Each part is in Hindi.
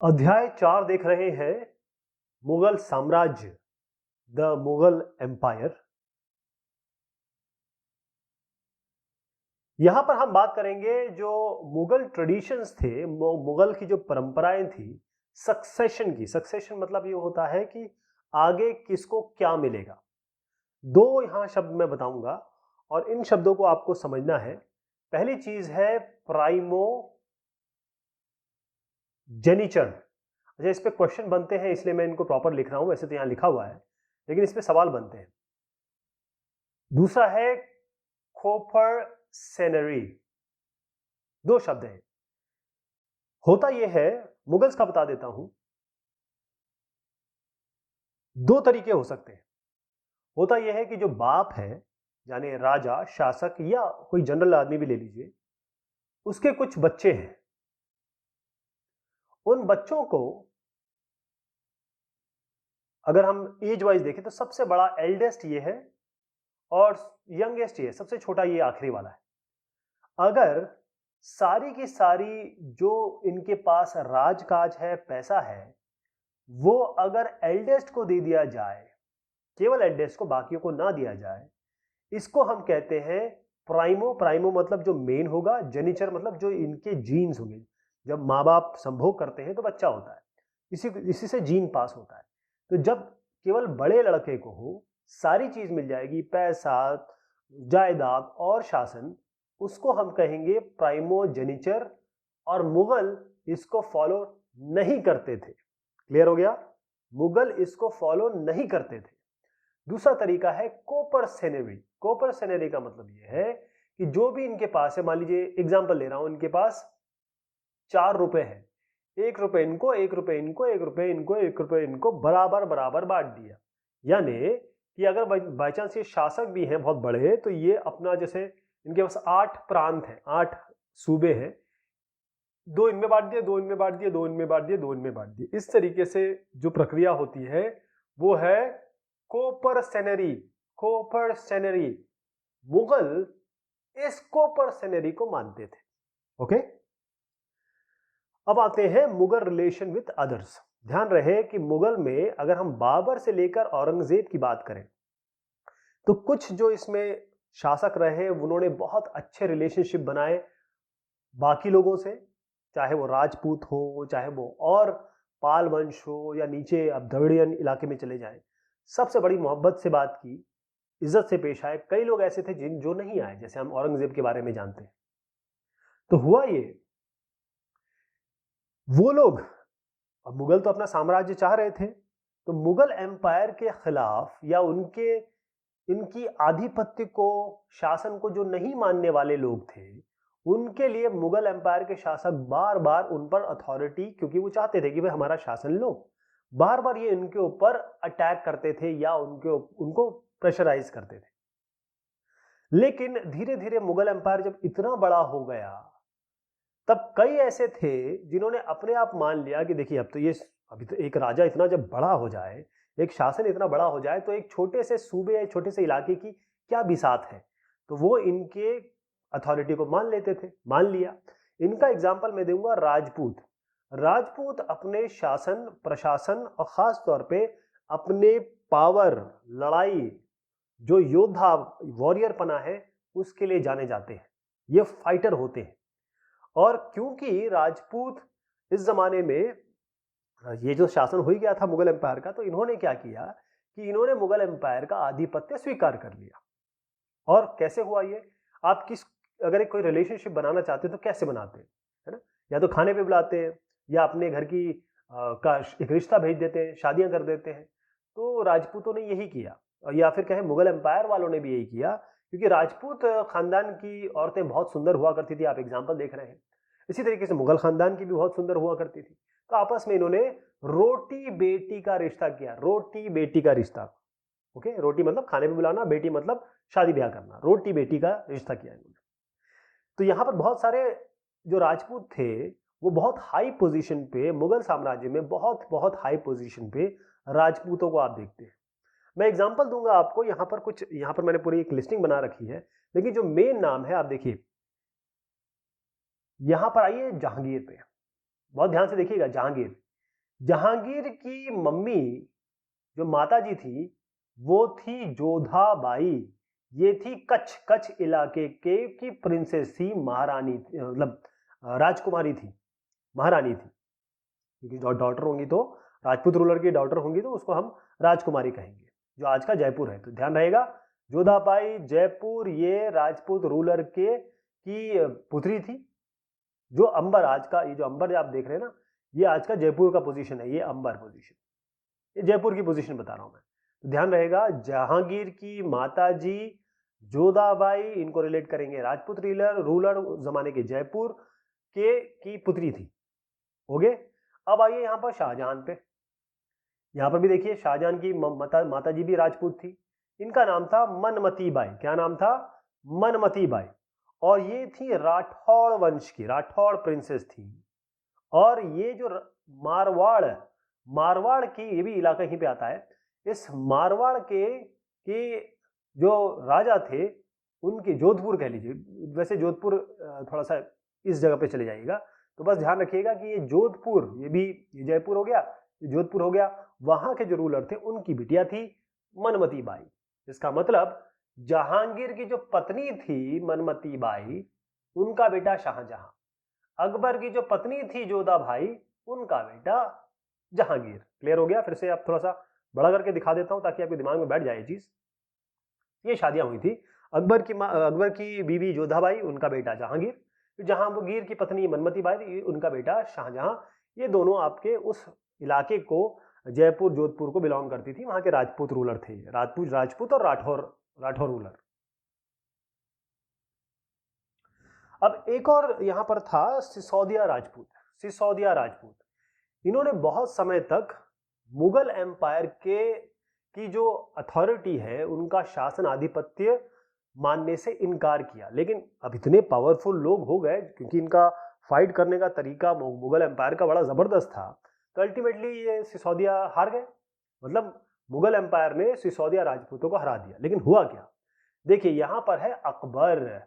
अध्याय 4 देख रहे हैं। मुगल साम्राज्य, द मुगल एम्पायर। यहां पर हम बात करेंगे जो मुगल ट्रेडिशंस थे, मुगल की जो परंपराएं थी, सक्सेशन की। सक्सेशन मतलब ये होता है कि आगे किसको क्या मिलेगा। दो यहां शब्द मैं बताऊंगा और इन शब्दों को आपको समझना है। पहली चीज है प्राइमो जेनिचर। अच्छा, इस पे क्वेश्चन बनते हैं इसलिए मैं इनको प्रॉपर लिख रहा हूं, वैसे तो यहां लिखा हुआ है लेकिन इस पे सवाल बनते हैं। दूसरा है खोपर सेनरी। दो शब्द हैं। होता यह है, मुगल्स का बता देता हूं। दो तरीके हो सकते हैं। होता यह है कि जो बाप है, यानी राजा, शासक या कोई जनरल आदमी भी ले लीजिए, उसके कुछ बच्चे हैं। उन बच्चों को अगर हम एज वाइज देखें तो सबसे बड़ा एल्डेस्ट ये है और यंगेस्ट ये, सबसे छोटा ये आखिरी वाला है। अगर सारी की सारी जो इनके पास राजकाज है, पैसा है, वो अगर एल्डेस्ट को दे दिया जाए, केवल एल्डेस्ट को, बाकियों को ना दिया जाए, इसको हम कहते हैं प्राइमो। प्राइमो मतलब जो मेन होगा, जेनिचर मतलब जो इनके जीन्स होंगे। जब माँ बाप संभोग करते हैं तो बच्चा होता है, इसी से जीन पास होता है। तो जब केवल बड़े लड़के को हो, सारी चीज मिल जाएगी, पैसा, जायदाद और शासन, उसको हम कहेंगे प्राइमोजेनिचर। और मुगल इसको फॉलो नहीं करते थे। क्लियर हो गया? मुगल इसको फॉलो नहीं करते थे। दूसरा तरीका है कोपर सेनेरी। कोपर सेनेरी का मतलब यह है कि जो भी इनके पास है, मान लीजिए एग्जांपल ले रहा हूं, इनके पास 4 रुपए है, 1 रुपए इनको, 1 रुपए इनको, 1 रुपए इनको, 1 रुपए इनको, बराबर बराबर बांट दिया। यानी कि अगर बाई चांस ये शासक भी हैं बहुत बड़े, तो ये अपना, जैसे इनके पास 8 प्रांत हैं, 8 सूबे हैं, 2 इनमें बांट दिए, 2 इनमें बांट दिए, 2 इनमें बांट दिए, 2 इनमें बांट दिए। इस तरीके से जो प्रक्रिया होती है वो है कोपर सेनरी। कोपर सेनरी। मुगल इस कोपर सेनरी को मानते थे। ओके, अब आते हैं मुगल रिलेशन विद अदर्स। ध्यान रहे कि मुगल में अगर हम बाबर से लेकर औरंगजेब की बात करें, तो कुछ जो इसमें शासक रहे उन्होंने बहुत अच्छे रिलेशनशिप बनाए बाकी लोगों से, चाहे वो राजपूत हो, चाहे वो और पाल वंश हो, या नीचे अब द्रविड़ियन इलाके में चले जाएं। सबसे बड़ी मोहब्बत से बात की, इज्जत से पेश आए। कई लोग ऐसे थे जिन जो नहीं आए, जैसे हम औरंगजेब के बारे में जानते हैं। तो हुआ ये, वो लोग, अब मुगल तो अपना साम्राज्य चाह रहे थे, तो मुगल एम्पायर के खिलाफ या उनके इनकी आधिपत्य को, शासन को जो नहीं मानने वाले लोग थे, उनके लिए मुगल एम्पायर के शासक बार बार उन पर अथॉरिटी, क्योंकि वो चाहते थे कि भाई हमारा शासन लो, बार बार ये इनके ऊपर अटैक करते थे या उनको प्रेशराइज करते थे। लेकिन धीरे धीरे मुगल एम्पायर जब इतना बड़ा हो गया, तब कई ऐसे थे जिन्होंने अपने आप मान लिया कि देखिए, अब तो ये, अभी तो एक राजा इतना जब बड़ा हो जाए, एक शासन इतना बड़ा हो जाए, तो एक छोटे से सूबे या छोटे से इलाके की क्या बिसात है। तो वो इनके अथॉरिटी को मान लेते थे, मान लिया। इनका एग्जाम्पल मैं दूंगा राजपूत। राजपूत अपने शासन, प्रशासन और खास तौर पे अपने पावर, लड़ाई, जो योद्धा, वॉरियर पना है, उसके लिए जाने जाते हैं। ये फाइटर होते हैं। और क्योंकि राजपूत इस जमाने में, ये जो शासन हो ही गया था मुगल एम्पायर का, तो इन्होंने क्या किया कि इन्होंने मुगल एम्पायर का आधिपत्य स्वीकार कर लिया। और कैसे हुआ ये? आप किस, अगर एक कोई रिलेशनशिप बनाना चाहते हैं तो कैसे बनाते हैं, है ना? या तो खाने पे बुलाते हैं, या अपने घर की का एक रिश्ता भेज देते हैं, शादियां कर देते हैं। तो राजपूतों ने यही किया, और या फिर कहें मुगल एम्पायर वालों ने भी यही किया, क्योंकि राजपूत खानदान की औरतें बहुत सुंदर हुआ करती थी। आप एग्जाम्पल देख रहे हैं। इसी तरीके से मुगल खानदान की भी बहुत सुंदर हुआ करती थी। तो आपस में इन्होंने रोटी बेटी का रिश्ता किया। रोटी बेटी का रिश्ता। ओके, रोटी मतलब खाने पे बुलाना, बेटी मतलब शादी ब्याह करना। रोटी बेटी का रिश्ता किया इन्होंने। तो यहां पर बहुत सारे जो राजपूत थे, वो बहुत हाई पोजीशन पे, मुगल साम्राज्य में बहुत बहुत हाई पोजीशन पे राजपूतों को आप देखते हैं। मैं एग्जांपल दूंगा आपको। यहां पर कुछ, यहां पर मैंने पूरी एक लिस्टिंग बना रखी है, लेकिन जो मेन नाम है आप देखिए, यहां पर आइए जहांगीर पे, बहुत ध्यान से देखिएगा। जहांगीर, जहांगीर की मम्मी जो माता जी थी वो थी जोधाबाई। ये थी कच्छ कच्छ इलाके के की प्रिंसेस थी, महारानी मतलब राजकुमारी थी, महारानी थी। क्योंकि डॉटर होंगी तो राजपूत रूलर की डॉटर होंगी तो उसको हम राजकुमारी कहेंगे, जो आज का जयपुर है। तो ध्यान रहेगा, जोधाबाई जयपुर ये राजपूत रूलर के की पुत्री थी। जो अंबर आज का, ये जो अंबर आप देख रहे हैं ना, ये आज का जयपुर का पोजीशन है, ये अंबर पोजीशन, ये जयपुर की पोजीशन बता रहा हूं मैं। तो ध्यान रहेगा, जहांगीर की माता जी जोधाबाई, इनको रिलेट करेंगे राजपूत रूलर रूलर जमाने के जयपुर के की पुत्री थी। हो गए। अब आइए यहां पर शाहजहां पे। यहां पर भी देखिए, शाहजहां की माता जी भी राजपूत थी। इनका नाम था मनमती बाई। क्या नाम था? मनमती बाई। और ये थी राठौड़ वंश की, राठौड़ प्रिंसेस थी। और ये जो मारवाड़, मारवाड़ की, ये भी इलाका यहीं पे आता है, इस मारवाड़ के जो राजा थे, उनके, जोधपुर कह लीजिए, वैसे जोधपुर थोड़ा सा इस जगह पे चले जाइएगा, तो बस ध्यान रखिएगा कि ये जोधपुर, ये भी ये जयपुर हो गया, ये जोधपुर हो गया, वहां के जो रूलर थे उनकी बिटिया थी मनमती बाई। इसका मतलब जहांगीर की जो पत्नी थी मनमती बाई, उनका बेटा शाहजहां। अकबर की जो पत्नी थी जोधा भाई, उनका बेटा जहांगीर। क्लियर हो गया? फिर से आप थोड़ा सा बड़ा करके दिखा देता हूं ताकि आपके दिमाग में बैठ जाए चीज। ये शादियां हुई थी। अकबर की बीवी जोधाबाई, उनका बेटा जहांगीर। जहांगीर की पत्नी मनमती बाई, उनका बेटा शाहजहां। ये दोनों आपके उस इलाके को, जयपुर जोधपुर को बिलोंग करती थी। वहां के राजपूत रूलर थे, राजपूत और राठौर रूलर। अब एक और यहां पर था सिसोदिया राजपूत। सिसोदिया राजपूत, इन्होंने बहुत समय तक मुगल एम्पायर के की जो अथॉरिटी है, उनका शासन आधिपत्य मानने से इनकार किया। लेकिन अब इतने पावरफुल लोग हो गए, क्योंकि इनका फाइट करने का तरीका मुगल एम्पायर का बड़ा जबरदस्त था, तो अल्टीमेटली ये सिसोदिया हार गए। मतलब मुगल एम्पायर ने सिसोदिया राजपूतों को हरा दिया। लेकिन हुआ क्या? देखिए, यहां पर है अकबर,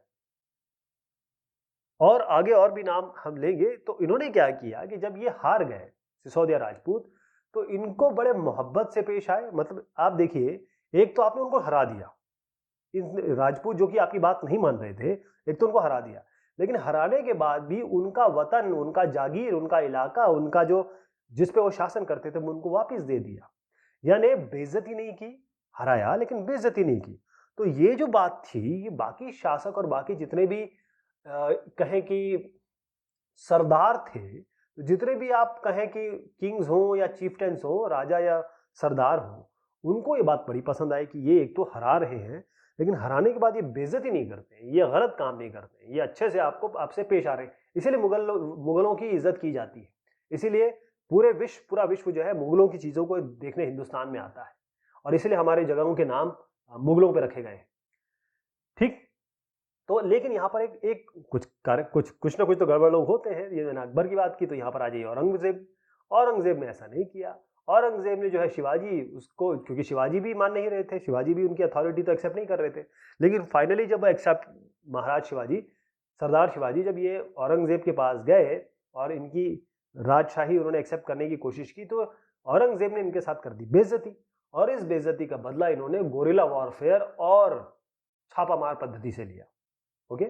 और आगे और भी नाम हम लेंगे। तो इन्होंने क्या किया कि जब ये हार गए सिसोदिया राजपूत, तो इनको बड़े मोहब्बत से पेश आए। मतलब आप देखिए, एक तो आपने उनको हरा दिया, इन राजपूत जो कि आपकी बात नहीं मान रहे थे, एक तो उनको हरा दिया, लेकिन हराने के बाद भी उनका वतन, उनका जागीर, उनका इलाका, उनका जो जिस पे वो शासन करते थे, उनको वापस दे दिया। यानी बेइज्जती नहीं की, हराया लेकिन बेइज्जती नहीं की। तो ये जो बात थी, ये बाकी शासक और बाकी जितने भी कहें कि सरदार थे, तो जितने भी आप कहें कि किंग्स हो या चीफटेंस हो, राजा या सरदार हो, उनको ये बात बड़ी पसंद आई कि ये एक तो हरा रहे हैं, लेकिन हराने के बाद ये बेइज्जती नहीं करते, ये गलत काम नहीं करते, ये अच्छे से आपसे पेश आ रहे हैं। इसीलिए मुगलों की इज्जत की जाती है। इसीलिए पूरा विश्व जो है मुगलों की चीजों को देखने हिंदुस्तान में आता है, और इसलिए हमारे जगहों के नाम मुगलों पे रखे गए हैं। ठीक। तो लेकिन यहाँ पर एक कुछ ना कुछ तो गड़बड़ लोग होते हैं। ये मैंने अकबर की बात की, तो यहाँ पर आ जाइए औरंगजेब। औरंगजेब ने ऐसा नहीं किया। औरंगजेब ने जो है शिवाजी, उसको, क्योंकि शिवाजी भी मान नहीं रहे थे, शिवाजी भी उनकी अथॉरिटी तो एक्सेप्ट नहीं कर रहे थे। लेकिन फाइनली जब एक्सेप्ट, महाराज शिवाजी, सरदार शिवाजी जब ये औरंगजेब के पास गए और इनकी राजशाही उन्होंने एक्सेप्ट करने की कोशिश की, तो औरंगजेब ने इनके साथ कर दी बेइज्जती। और इस बेइज्जती का बदला इन्होंने गोरिल्ला वॉरफेयर और छापामार पद्धति से लिया। ओके।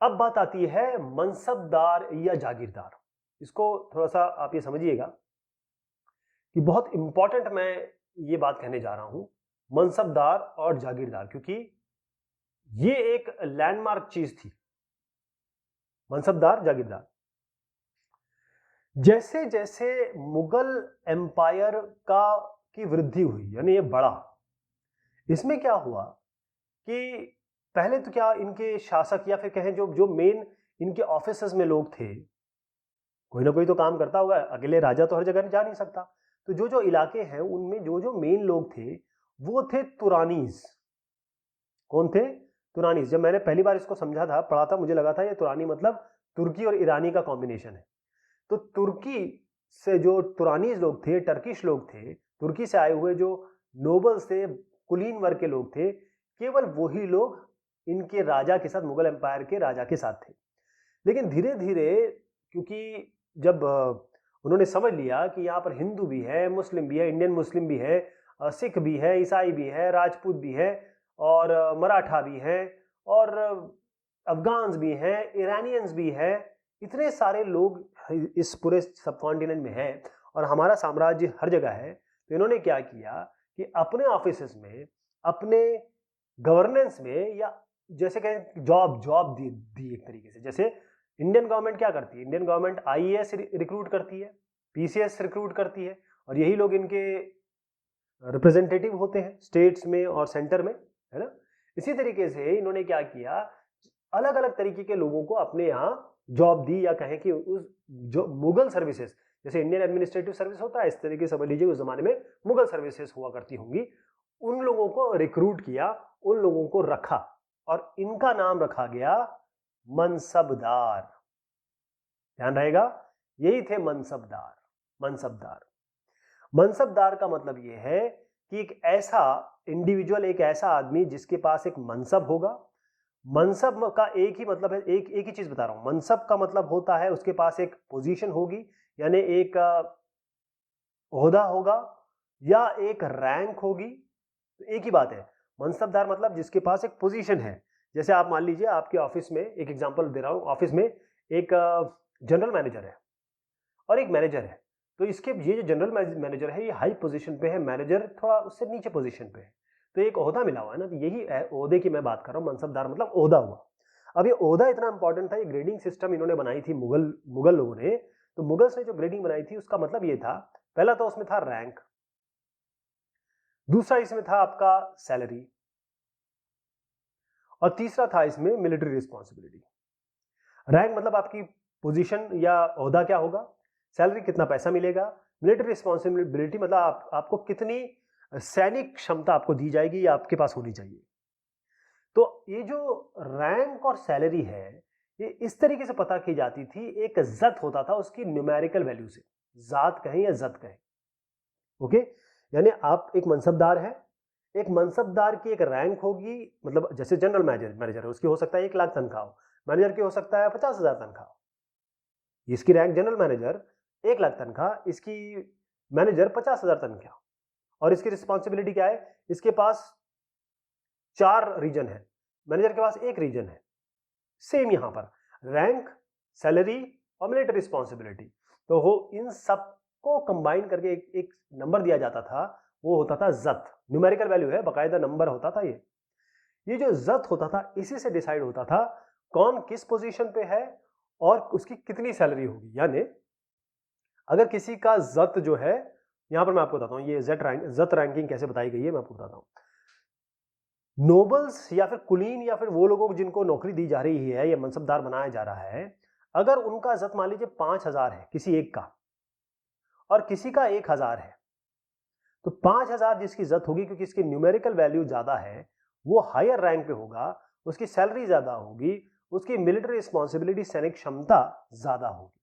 अब बात आती है मनसबदार या जागीरदार। इसको थोड़ा सा आप ये समझिएगा कि बहुत इंपॉर्टेंट मैं ये बात कहने जा रहा हूं, मनसबदार और जागीरदार, क्योंकि ये एक लैंडमार्क चीज थी। मनसबदार, जागीरदार। जैसे जैसे मुगल एम्पायर का की वृद्धि हुई, यानी ये बढ़ा, इसमें क्या हुआ कि पहले तो क्या इनके शासक या फिर कहें जो जो मेन इनके ऑफिसर्स में लोग थे, कोई ना कोई तो काम करता होगा, अकेले राजा तो हर जगह जा नहीं सकता। तो जो जो इलाके हैं उनमें जो जो मेन लोग थे, वो थे तुरानीज। कौन थे? तुरानीज। जब मैंने पहली बार इसको समझा था, पढ़ा था, मुझे लगा था ये तुरानी मतलब तुर्की और ईरानी का कॉम्बिनेशन है। तो तुर्की से जो तुरानीज लोग थे, टर्किश लोग थे, तुर्की से आए हुए जो नोबल्स थे, कुलीन वर्ग के लोग थे, केवल वही लोग इनके राजा के साथ, मुगल एम्पायर के राजा के साथ थे। लेकिन धीरे धीरे, क्योंकि जब उन्होंने समझ लिया कि यहाँ पर हिंदू भी है, मुस्लिम भी है, इंडियन मुस्लिम भी है, सिख भी है, ईसाई भी है, राजपूत भी है, और मराठा भी है, और अफगान्स भी हैं, ईरानियंस भी है, इतने सारे लोग इस पूरे सब कॉन्टिनेंट में हैं और हमारा साम्राज्य हर जगह है। तो इन्होंने क्या किया कि अपने ऑफिसेस में, अपने गवर्नेंस में, या जैसे कहें जॉब दी एक तरीके से। जैसे इंडियन गवर्नमेंट क्या करती है, इंडियन गवर्नमेंट आईएएस रिक्रूट करती है, पीसीएस रिक्रूट करती है, और यही लोग इनके रिप्रेजेंटेटिव होते हैं स्टेट्स में और सेंटर में, है ना। इसी तरीके से इन्होंने क्या किया, अलग अलग तरीके के लोगों को अपने यहाँ जॉब दी, या कहें कि उस जो मुगल सर्विसेज, जैसे इंडियन एडमिनिस्ट्रेटिव सर्विस होता है, इस तरीके समझ लीजिए उस जमाने में मुगल सर्विसेज हुआ करती होंगी, उन लोगों को रिक्रूट किया, उन लोगों को रखा, और इनका नाम रखा गया मनसबदार। ध्यान रहेगा, यही थे मनसबदार। मनसबदार मनसबदार का मतलब यह है कि एक ऐसा इंडिविजुअल, एक ऐसा आदमी जिसके पास एक मनसब होगा। मनसब का एक ही मतलब है, एक ही चीज बता रहा हूं, मनसब का मतलब होता है उसके पास एक पोजीशन होगी, यानी एक ओहदा होगा या एक रैंक होगी। तो एक ही बात है, मनसबदार मतलब जिसके पास एक पोजीशन है। जैसे आप मान लीजिए आपके ऑफिस में, एक एग्जांपल दे रहा हूं, ऑफिस में एक जनरल मैनेजर है और एक मैनेजर है। तो इसके ये जो जनरल मैनेजर है ये हाई पोजीशन पे है, मैनेजर थोड़ा उससे नीचे पोजीशन पे है, तो एक ओहदा मिला हुआ है ना। तो यही ओहदे की मैं बात कर रहा हूँ, मनसबदार मतलब ओहदा हुआ। अब ये ओहदा इतना इंपॉर्टेंट था, ये ग्रेडिंग सिस्टम इन्होंने बनाई थी मुगल लोगों ने। तो मुगल्स ने जो ग्रेडिंग बनाई थी उसका मतलब ये था, पहला तो उसमें था रैंक, दूसरा इसमें था आपका सैलरी, और तीसरा था इसमें मिलिट्री रिस्पॉन्सिबिलिटी। रैंक मतलब आपकी पोजीशन या ओहदा क्या होगा, सैलरी कितना पैसा मिलेगा, मिलिट्री रिस्पॉन्सिबिलिटी मतलब आपको कितनी सैनिक क्षमता आपको दी जाएगी या आपके पास होनी चाहिए। तो ये जो रैंक और सैलरी है, ये इस तरीके से पता की जाती थी, एक जत होता था उसकी न्यूमेरिकल वैल्यू से, जात कहें या जत कहें। ओके, यानी आप एक मनसबदार है, एक मनसबदार की एक रैंक होगी, मतलब जैसे जनरल मैनेजर है, उसकी हो सकता है 1 लाख तनख्वाह हो, मैनेजर की हो सकता है 50,000 तनख्वाह। इसकी रैंक जनरल मैनेजर 1 लाख तनख्वाह, इसकी मैनेजर 50,000 तनख्वाह। और इसकी रिस्पॉन्सिबिलिटी क्या है, इसके पास 4 रीजन है, मैनेजर के पास 1 रीजन है। सेम यहां पर रैंक, सैलरी और मिलिट्री रिस्पॉन्सिबिलिटी, तो वो इन सबको कंबाइन करके एक नंबर दिया जाता था, वो होता था जत। न्यूमेरिकल वैल्यू है, बाकायदा नंबर होता था। ये जो जत होता था, इसी से डिसाइड होता था कौन किस पोजीशन पे है और उसकी कितनी सैलरी होगी। यानी अगर किसी का जत जो है, यहां पर मैं आपको बताता हूं ये जत रैंकिंग कैसे बताई गई है, मैं आपको बताता हूं। नोबल्स या फिर कुलीन या फिर वो लोगों को जिनको नौकरी दी जा रही है या मनसबदार बनाया जा रहा है, अगर उनका जत मान लीजिए 5,000 है किसी एक का, और किसी का 1,000 है, तो 5,000 जिसकी जत होगी, क्योंकि इसकी न्यूमेरिकल वैल्यू ज्यादा है, वो हायर रैंक पे होगा, उसकी सैलरी ज्यादा होगी, उसकी मिलिट्री रिस्पॉन्सिबिलिटी सैनिक क्षमता ज्यादा होगी।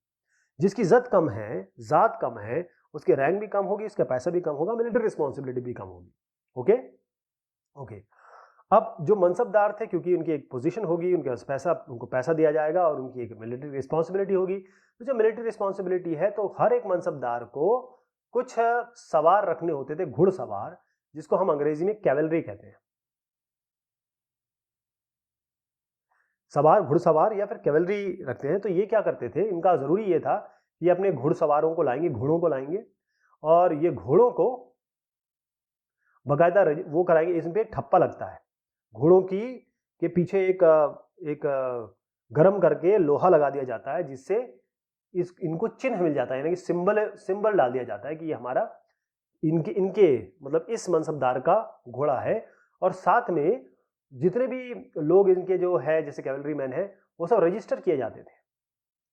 जिसकी जत कम है, जात कम है, उसकी रैंक भी कम होगी, उसका पैसा भी कम होगा, मिलिट्री रिस्पॉन्सिबिलिटी भी कम होगी। Okay okay. अब जो मनसबदार थे, क्योंकि उनकी एक पोजीशन होगी, उनके पास पैसा, उनको पैसा दिया जाएगा, और उनकी एक मिलिट्री रिस्पॉन्सिबिलिटी होगी। तो जो मिलिट्री रिस्पॉन्सिबिलिटी है, तो हर एक मनसबदार को कुछ सवार रखने होते थे, घुड़सवार, जिसको हम अंग्रेजी में कैवलरी कहते हैं। सवार, घुड़सवार या फिर कैवलरी रखते हैं। तो ये क्या करते थे, इनका जरूरी ये था कि अपने घुड़सवारों को लाएंगे, घोड़ों को लाएंगे, और ये घोड़ों को बाकायदा वो कराएंगे। इसमें एक ठप्पा लगता है, घोड़ों की के पीछे एक गरम करके लोहा लगा दिया जाता है, जिससे इनको चिन्ह मिल जाता है, यानी कि सिंबल डाल दिया जाता है कि ये हमारा इनके मतलब इस मनसबदार का घोड़ा है। और साथ में जितने भी लोग इनके जो है, जैसे कैवलरी मैन है, वो सब रजिस्टर किए जाते थे,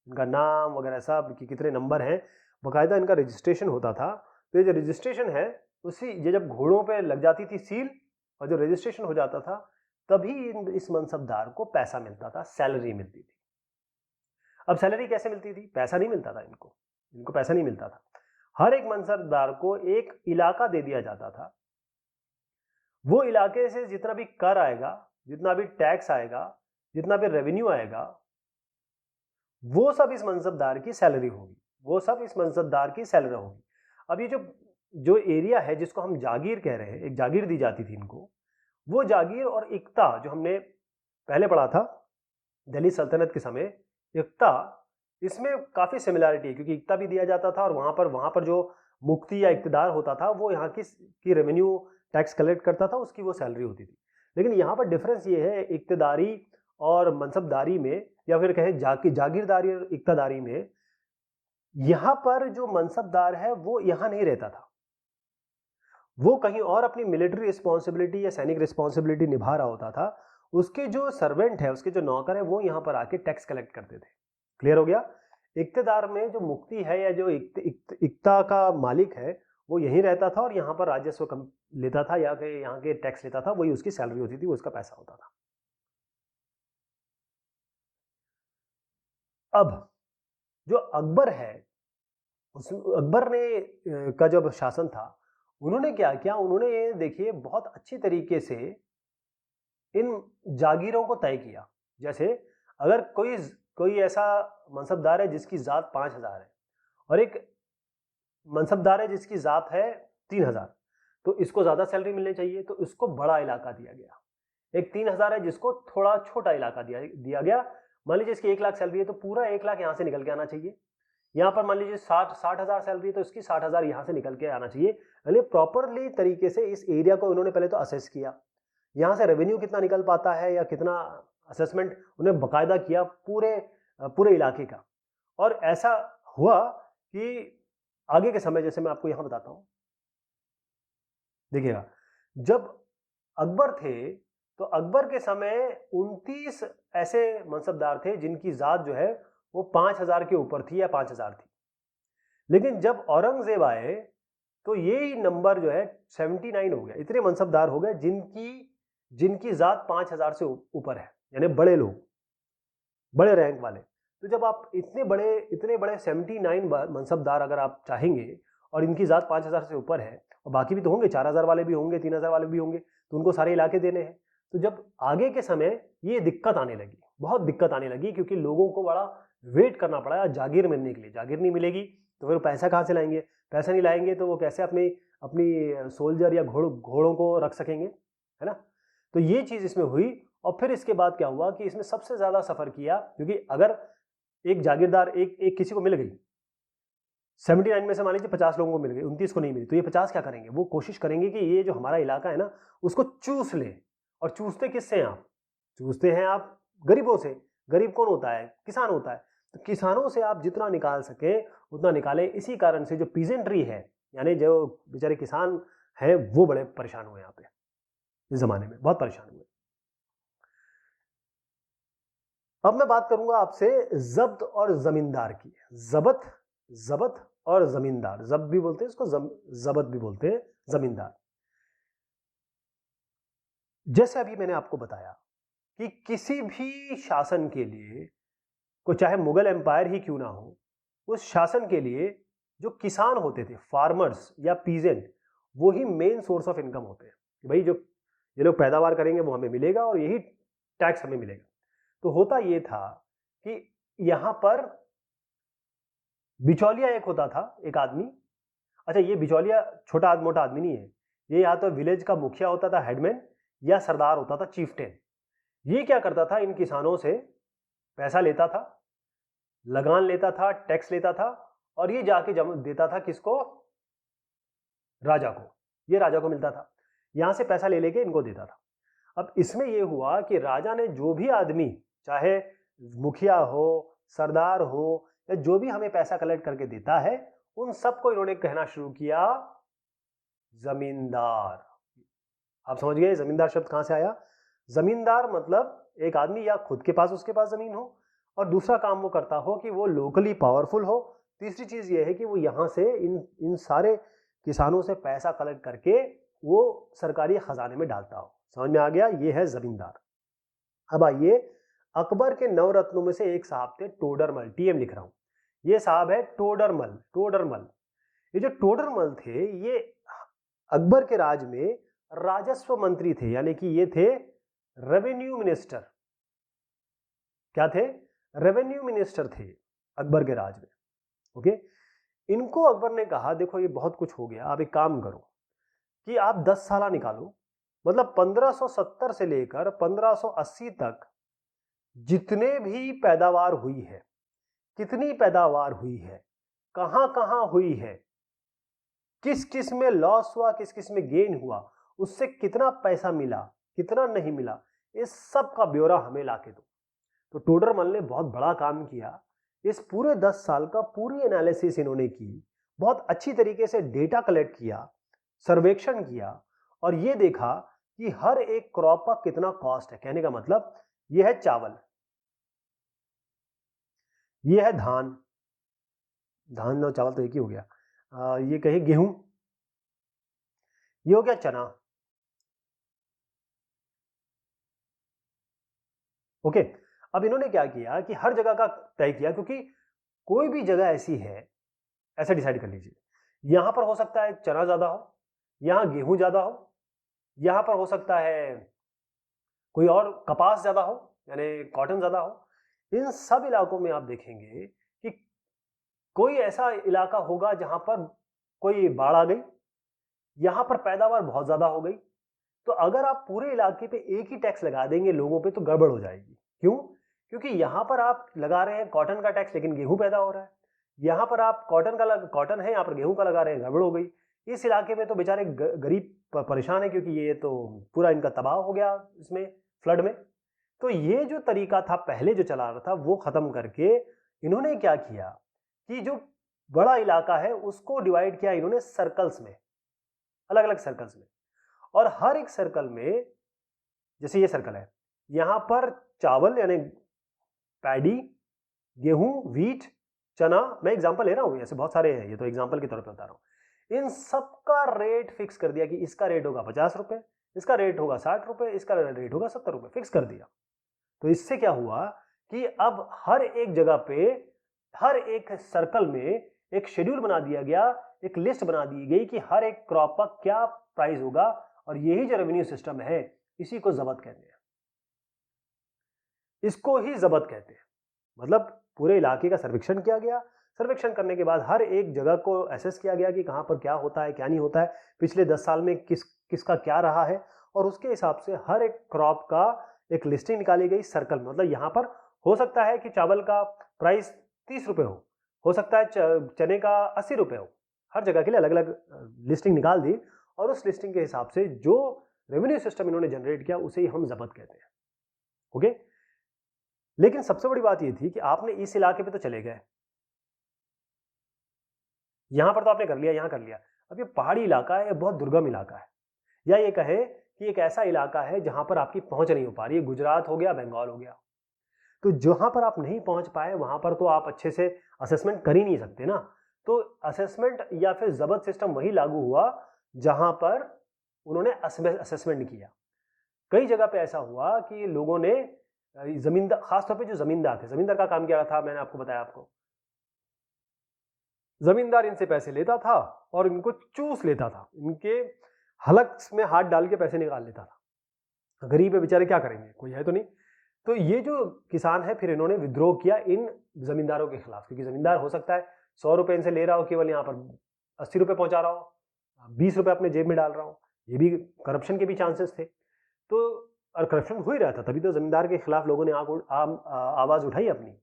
इनका नाम वगैरह सब, कि कितने नंबर हैं, बाकायदा इनका रजिस्ट्रेशन होता था। तो ये जो रजिस्ट्रेशन है, उसी ये जब घोड़ों पे लग जाती थी सील, और जो रजिस्ट्रेशन हो जाता था, तभी इस मनसबदार को पैसा मिलता था, सैलरी मिलती थी। अब सैलरी कैसे मिलती थी, पैसा नहीं मिलता था इनको पैसा नहीं मिलता था। हर एक मनसबदार को एक इलाका दे दिया जाता था, वो इलाके से जितना भी कर आएगा, जितना भी टैक्स आएगा, जितना भी रेवेन्यू आएगा, वो सब इस मनसबदार की सैलरी होगी। वो सब इस मनसबदार की सैलरी होगी। अब ये जो जो एरिया है जिसको हम जागीर कह रहे हैं, एक जागीर दी जाती थी इनको, वो जागीर और इक्ता जो हमने पहले पढ़ा था दिल्ली सल्तनत के समय, इक्ता, इसमें काफ़ी सिमिलैरिटी है क्योंकि इक्ता भी दिया जाता था और वहाँ पर जो मुफ्ती या इक्तदार होता था वो यहाँ की रेवेन्यू टैक्स कलेक्ट करता था, उसकी वो सैलरी होती थी। लेकिन यहाँ पर डिफरेंस ये है इक्तदारी और मनसबदारी में, या फिर कहें जागीरदारी और इक्तदारी में, यहाँ पर जो मनसबदार है वो यहाँ नहीं रहता था, वो कहीं और अपनी मिलिट्री रिस्पॉन्सिबिलिटी या सैनिक रिस्पॉन्सिबिलिटी निभा रहा होता था। उसके जो सर्वेंट है, उसके जो नौकर है, वो यहाँ पर आके टैक्स कलेक्ट करते थे। क्लियर हो गया? इक्तदार में जो मुफ्ती है या जो इक्ता का मालिक है वो यहीं रहता था और यहाँ पर राजस्व कम लेता था, या यहाँ के टैक्स लेता था, वही उसकी सैलरी होती थी, वो उसका पैसा होता था। अब जो अकबर है, उस अकबर ने का जब शासन था, उन्होंने क्या किया, उन्होंने देखिए बहुत अच्छी तरीके से इन जागीरों को तय किया। जैसे अगर कोई ऐसा मनसबदार है जिसकी जात 5000 है और एक मनसबदार है जिसकी जात है 3000, तो इसको ज़्यादा सैलरी मिलनी चाहिए, तो इसको बड़ा इलाका दिया गया। एक 3000 है जिसको थोड़ा छोटा इलाका दिया गया। मान लीजिए इसकी 1 लाख सैलरी है तो पूरा 1 लाख यहाँ से निकल के आना चाहिए। यहाँ पर मान लीजिए 60,000 सैलरी है तो इसकी 60,000 यहाँ से निकल के आना चाहिए। यानी प्रॉपरली तरीके से इस एरिया को उन्होंने पहले तो असेस किया, यहाँ से रेवेन्यू कितना निकल पाता है या कितना, असेसमेंट उन्हें बाकायदा किया पूरे इलाके का। और ऐसा हुआ कि आगे के समय, जैसे मैं आपको यहाँ बताता हूँ, देखिएगा, जब अकबर थे तो अकबर के समय 29 ऐसे मनसबदार थे जिनकी जात जो है वो 5000 के ऊपर थी या 5000 थी। लेकिन जब औरंगजेब आए तो यही नंबर जो है 79 हो गया। इतने मनसबदार हो गए जिनकी जात 5000 से ऊपर है, यानी बड़े लोग, बड़े रैंक वाले। तो जब आप इतने बड़े 79 मनसबदार अगर आप चाहेंगे और इनकी जात 5000 से ऊपर है, और बाकी भी तो होंगे, 4000 वाले भी होंगे, 3000 वाले भी होंगे, तो उनको सारे इलाके देने हैं। तो जब आगे के समय ये दिक्कत आने लगी, बहुत दिक्कत आने लगी, क्योंकि लोगों को बड़ा वेट करना पड़ा जागीर मिलने के लिए। जागीर नहीं मिलेगी तो फिर पैसा कहाँ से लाएंगे, पैसा नहीं लाएंगे तो वो कैसे अपनी अपनी सोल्जर या घोड़ों को रख सकेंगे, है ना? तो ये चीज़ इसमें हुई। और फिर इसके बाद क्या हुआ कि इसमें सबसे ज़्यादा सफ़र किया, क्योंकि अगर एक जागीरदार एक किसी को मिल गई, 79 में से मान लीजिए 50 लोगों को मिल गई, 29 को नहीं मिली, तो ये 50 क्या करेंगे, वो कोशिश करेंगे कि ये जो हमारा इलाका है ना उसको चूस ले। और चूसते किससे हैं आप? चूसते हैं आप गरीबों से। गरीब कौन होता है? किसान होता है। तो किसानों से आप जितना निकाल सके उतना निकालें। इसी कारण से जो पीजेंट्री है, यानी जो बेचारे किसान हैं, वो बड़े परेशान हुए यहाँ पे, इस जमाने में बहुत परेशान हुए। अब मैं बात करूंगा आपसे जब्त और जमींदार की। जबत और जमींदार, जब्त भी बोलते हैं इसको, जबत भी बोलते हैं, जमींदार। जैसे अभी मैंने आपको बताया कि किसी भी शासन के लिए, को चाहे मुगल एम्पायर ही क्यों ना हो, उस शासन के लिए जो किसान होते थे, फार्मर्स या पीजेंट, वो ही मेन सोर्स ऑफ इनकम होते हैं। भाई जो ये लोग पैदावार करेंगे वो हमें मिलेगा और यही टैक्स हमें मिलेगा। तो होता ये था कि यहां पर बिचौलिया एक होता था, एक आदमी। अच्छा, ये बिचौलिया छोटा मोटा आदमी नहीं है, ये या तो विलेज का मुखिया होता था, हेडमैन, या सरदार होता था, चीफटेन। ये क्या करता था, इन किसानों से पैसा लेता था, लगान लेता था, टैक्स लेता था, और ये जाके जमा देता था किसको? राजा को। ये राजा को मिलता था, यहां से पैसा ले लेके इनको देता था। अब इसमें यह हुआ कि राजा ने जो भी आदमी, चाहे मुखिया हो, सरदार हो, या जो भी हमें पैसा कलेक्ट करके देता है, उन सबको इन्होंने कहना शुरू किया जमींदार। आप समझ गए जमींदार शब्द कहां से आया? जमींदार मतलब एक आदमी या खुद के पास, उसके पास जमीन हो, और दूसरा काम वो करता हो कि वो लोकली पावरफुल हो। तीसरी चीज ये है कि वो यहां से इन सारे किसानों से पैसा कलेक्ट करके वो सरकारी खजाने में डालता हो। समझ में आ गया? ये है जमींदार। अब आइए, अकबर के नवरत्नों में से एक साहब थे टोडरमल, टीएम लिख रहा हूं। ये साहब है टोडरमल। ये जो टोडरमल थे, ये अकबर के राज में राजस्व मंत्री थे, यानी कि ये थे रेवेन्यू मिनिस्टर। क्या थे? रेवेन्यू मिनिस्टर थे अकबर के राज में। ओके, इनको अकबर ने कहा देखो ये बहुत कुछ हो गया, आप एक काम करो कि आप 10 साला निकालो, मतलब 1570 से लेकर 1580 तक जितने भी पैदावार हुई है, कितनी पैदावार हुई है, कहां कहां हुई है, किस किस में लॉस हुआ, किस किस में गेन हुआ, उससे कितना पैसा मिला, कितना नहीं मिला, इस सब का ब्यौरा हमें लाके दो। तो टोडरमल ने बहुत बड़ा काम किया। इस पूरे 10 साल का पूरी एनालिसिस इन्होंने की, बहुत अच्छी तरीके से डेटा कलेक्ट किया, सर्वेक्षण किया और ये देखा कि हर एक क्रॉप का कितना कॉस्ट है। कहने का मतलब ये है चावल, ये है धान, धान और चावल तो एक ही हो गया, ये कहे गेहूं, ये हो गया चना। ओके, अब इन्होंने क्या किया कि हर जगह का तय किया, क्योंकि कोई भी जगह ऐसी है, ऐसा डिसाइड कर लीजिए, यहां पर हो सकता है चना ज्यादा हो, यहां गेहूं ज्यादा हो, यहां पर हो सकता है कोई और कपास ज्यादा हो, यानी कॉटन ज्यादा हो। इन सब इलाकों में आप देखेंगे कि कोई ऐसा इलाका होगा जहां पर कोई बाढ़ आ गई, यहां पर पैदावार बहुत ज्यादा हो गई। तो अगर आप पूरे इलाके पे एक ही टैक्स लगा देंगे लोगों पे तो गड़बड़ हो जाएगी। क्यों? क्योंकि यहां पर आप लगा रहे हैं कॉटन का टैक्स लेकिन गेहूं पैदा हो रहा है, यहां पर आप कॉटन है, यहां पर गेहूं का लगा रहे हैं, गड़बड़ हो गई। इस इलाके में तो बेचारे गरीब परेशान है, क्योंकि ये तो पूरा इनका तबाह हो गया इसमें, फ्लड में। तो ये जो तरीका था पहले जो चला रहा था वो खत्म करके इन्होंने क्या किया कि जो बड़ा इलाका है उसको डिवाइड किया इन्होंने सर्कल्स में, अलग अलग सर्कल्स में। और हर एक सर्कल में, जैसे ये सर्कल है, यहां पर चावल यानी पैडी, गेहूं, व्हीट, चना, मैं एग्जांपल ले रहा हूं, ऐसे बहुत सारे हैं, ये तो एग्जांपल के तौर पे बता रहा हूं। इन सबका रेट फिक्स कर दिया कि इसका रेट होगा 50 रुपए, इसका रेट होगा 60 रुपए, इसका रेट होगा 70 रुपए, फिक्स कर दिया। तो इससे क्या हुआ कि अब हर एक जगह पे, हर एक सर्कल में एक शेड्यूल बना दिया गया, एक लिस्ट बना दी गई कि हर एक क्रॉप का क्या प्राइस होगा। और यही जो रेवेन्यू सिस्टम है इसी को जब्त कहते हैं, इसको ही जब्त कहते हैं। मतलब पूरे इलाके का सर्वेक्षण किया गया, सर्वेक्षण करने के बाद हर एक जगह को एसेस किया गया कि कहां पर क्या होता है, क्या नहीं होता है, पिछले 10 साल में किसका क्या रहा है, और उसके हिसाब से हर एक क्रॉप का एक लिस्टिंग निकाली गई सर्कल में। मतलब यहां पर हो सकता है कि चावल का प्राइस 30 रुपए हो सकता है चने का 80 रुपए हो, हर जगह के लिए अलग अलग लिस्टिंग निकाल दी। और उस लिस्टिंग के हिसाब से जो रेवेन्यू सिस्टम इन्होंने जनरेट किया उसे ही हम जब्त कहते हैं। ओके, लेकिन सबसे बड़ी बात यह थी कि आपने इस इलाके पे तो चले गए, यहां पर तो आपने कर लिया, यहां कर लिया, अब ये पहाड़ी इलाका है, ये बहुत दुर्गम इलाका है, या ये कहे कि एक ऐसा इलाका है जहां पर आपकी पहुंच नहीं हो पा रही है, गुजरात हो गया, बंगाल हो गया। तो जहां पर आप नहीं पहुंच पाए वहां पर तो आप अच्छे से असेसमेंट कर ही नहीं सकते ना। तो असेसमेंट या फिर जब्त सिस्टम वही लागू हुआ जहां पर उन्होंने असेसमेंट किया। कई जगह पे ऐसा हुआ कि लोगों ने जमींदार, खासतौर पे जो जमींदार थे, जमींदार का काम क्या था मैंने आपको बताया, आपको जमींदार इनसे पैसे लेता था और इनको चूस लेता था, इनके हलक में हाथ डाल के पैसे निकाल लेता था। गरीब है बेचारे, क्या करेंगे, कोई है तो नहीं। तो ये जो किसान है फिर इन्होंने विद्रोह किया इन जमींदारों के खिलाफ, क्योंकि जमींदार हो सकता है 100 रुपए इनसे ले रहा हो, केवल यहाँ पर 80 रुपए पहुंचा रहा हो, 20 रुपए अपने जेब में डाल रहा हो, ये भी करप्शन के भी चांसेस थे। तो और करप्शन हो ही रहा था, तभी तो जमींदार के खिलाफ लोगों ने आवाज उठाई अपनी।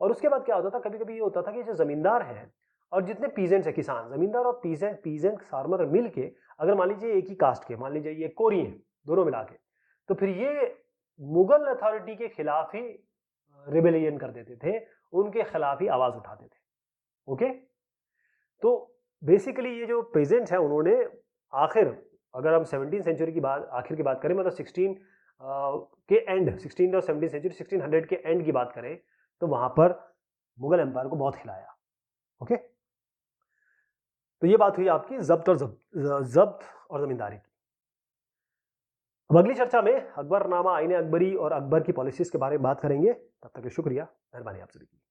और उसके बाद क्या होता था, कभी कभी ये होता था कि जो जमींदार है और जितने पीजेंट्स है, किसान, जमींदार और पीजेंट फार्मर मिल के, अगर मान लीजिए एक ही कास्ट के, मान लीजिए ये कोरी है, दोनों मिला के, तो फिर ये मुगल अथॉरिटी के खिलाफ ही रिबेलियन कर देते थे, उनके खिलाफ ही आवाज उठाते थे। ओके, तो बेसिकली ये जो पेजेंट्स हैं उन्होंने आखिर, अगर हम 17वीं सेंचुरी की बात, आखिर की बात करें, मतलब 16 के एंड, 16 और 17वीं सेंचुरी, 1600 के एंड की बात करें, तो वहां पर मुगल एम्पायर को बहुत हिलाया। ओके, तो ये बात हुई आपकी जब्त और जमींदारी की। अब अगली चर्चा में अकबरनामा, आईने अकबरी और अकबर की पॉलिसीज के बारे में बात करेंगे। तब तक के शुक्रिया, मेहरबानी आप सभी की।